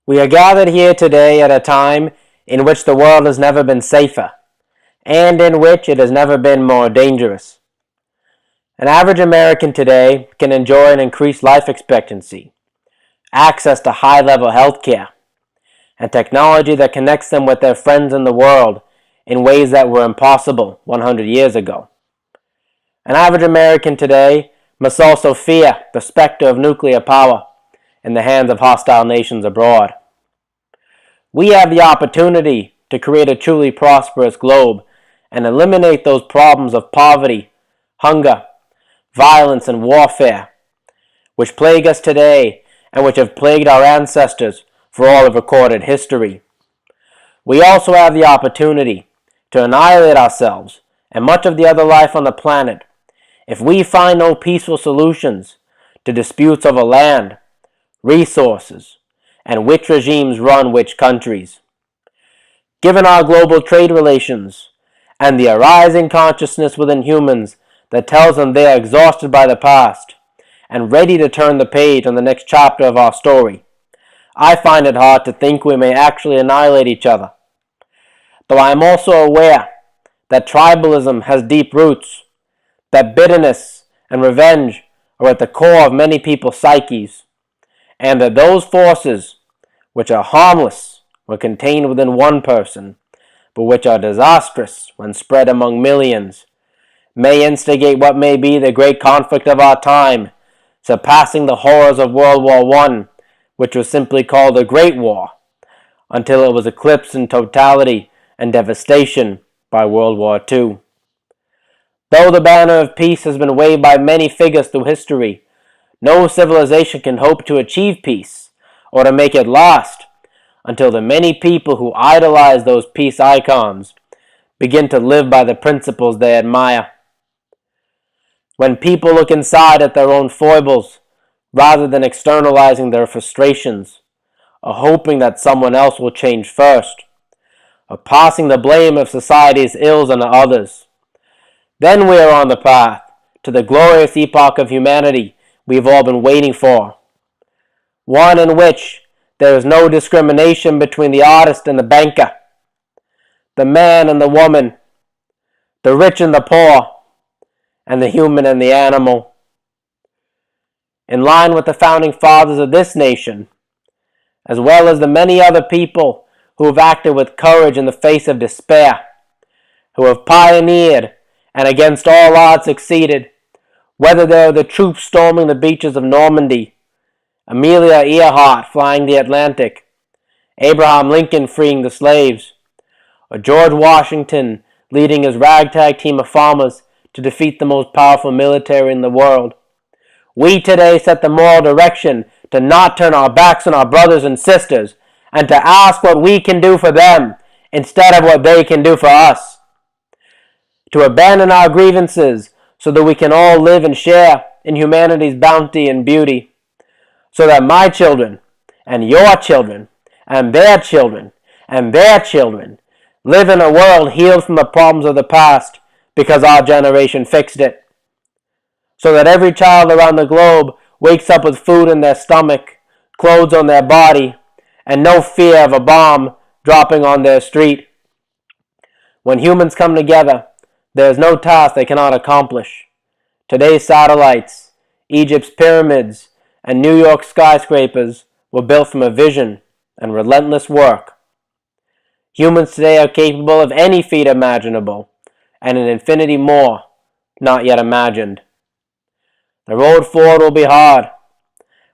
We are gathered here today at a time in which the world has never been safer, and in which it has never been more dangerous. An average American today can enjoy an increased life expectancy, access to high-level health care, and technology that connects them with their friends in the world in ways that were impossible 100 years ago. An average American today must also fear the specter of nuclear power in the hands of hostile nations abroad. We have the opportunity to create a truly prosperous globe and eliminate those problems of poverty, hunger, violence, and warfare, which plague us today and which have plagued our ancestors for all of recorded history. We also have the opportunity to annihilate ourselves and much of the other life on the planet if we find no peaceful solutions to disputes over land, resources, and which regimes run which countries. Given our global trade relations and the arising consciousness within humans that tells them they are exhausted by the past and ready to turn the page on the next chapter of our story, I find it hard to think we may actually annihilate each other. Though I am also aware that tribalism has deep roots, that bitterness and revenge are at the core of many people's psyches, and that those forces, which are harmless when contained within one person, but which are disastrous when spread among millions, may instigate what may be the great conflict of our time, surpassing the horrors of World War I, which was simply called the Great War, until it was eclipsed in totality and devastation by World War II. Though the banner of peace has been waved by many figures through history, no civilization can hope to achieve peace or to make it last until the many people who idolize those peace icons begin to live by the principles they admire. When people look inside at their own foibles rather than externalizing their frustrations, or hoping that someone else will change first, or passing the blame of society's ills onto others, then we are on the path to the glorious epoch of humanity we've all been waiting for. One in which there is no discrimination between the artist and the banker, the man and the woman, the rich and the poor, and the human and the animal. In line with the founding fathers of this nation, as well as the many other people who have acted with courage in the face of despair, who have pioneered and against all odds succeeded, whether they are the troops storming the beaches of Normandy, Amelia Earhart flying the Atlantic, Abraham Lincoln freeing the slaves, or George Washington leading his ragtag team of farmers to defeat the most powerful military in the world. We today set the moral direction to not turn our backs on our brothers and sisters and to ask what we can do for them instead of what they can do for us. To abandon our grievances so that we can all live and share in humanity's bounty and beauty. So that my children, and your children, and their children, and their children live in a world healed from the problems of the past because our generation fixed it. So that every child around the globe wakes up with food in their stomach, clothes on their body, and no fear of a bomb dropping on their street. When humans come together, there is no task they cannot accomplish. Today's satellites, Egypt's pyramids, and New York's skyscrapers were built from a vision and relentless work. Humans today are capable of any feat imaginable, and an infinity more not yet imagined. The road forward will be hard.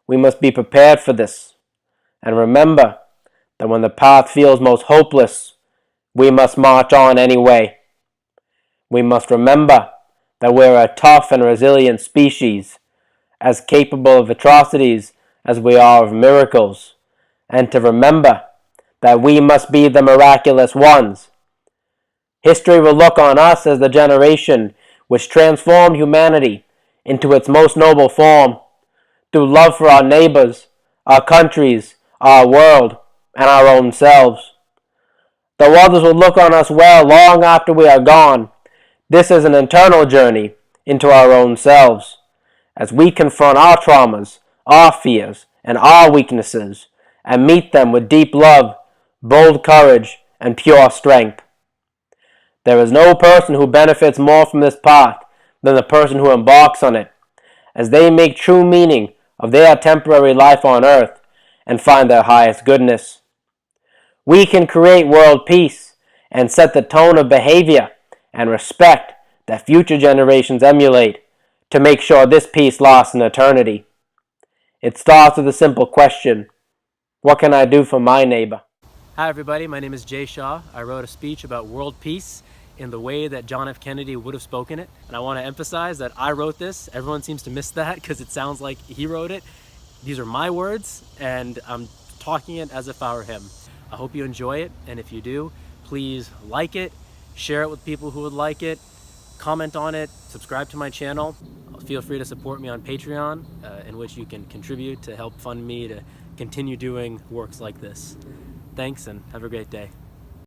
We must be prepared for this, and remember that when the path feels most hopeless, we must march on anyway. We must remember that we're a tough and resilient species, as capable of atrocities as we are of miracles, and to remember that we must be the miraculous ones. History will look on us as the generation which transformed humanity into its most noble form, through love for our neighbors, our countries, our world, and our own selves. Though others will look on us well long after we are gone, this is an internal journey into our own selves, as we confront our traumas, our fears, and our weaknesses, and meet them with deep love, bold courage, and pure strength. There is no person who benefits more from this path than the person who embarks on it, as they make true meaning of their temporary life on earth and find their highest goodness. We can create world peace and set the tone of behavior and respect that future generations emulate to make sure this peace lasts in eternity. It starts with a simple question: what can I do for my neighbor? Hi everybody, my name is Jay Shaw. I wrote a speech about world peace in the way that John F. Kennedy would have spoken it. And I want to emphasize that I wrote this. Everyone seems to miss that because it sounds like he wrote it. These are my words and I'm talking it as if I were him. I hope you enjoy it, and if you do, please like it, share it with people who would like it, comment on it, subscribe to my channel. Feel free to support me on Patreon, in which you can contribute to help fund me to continue doing works like this. Thanks and have a great day.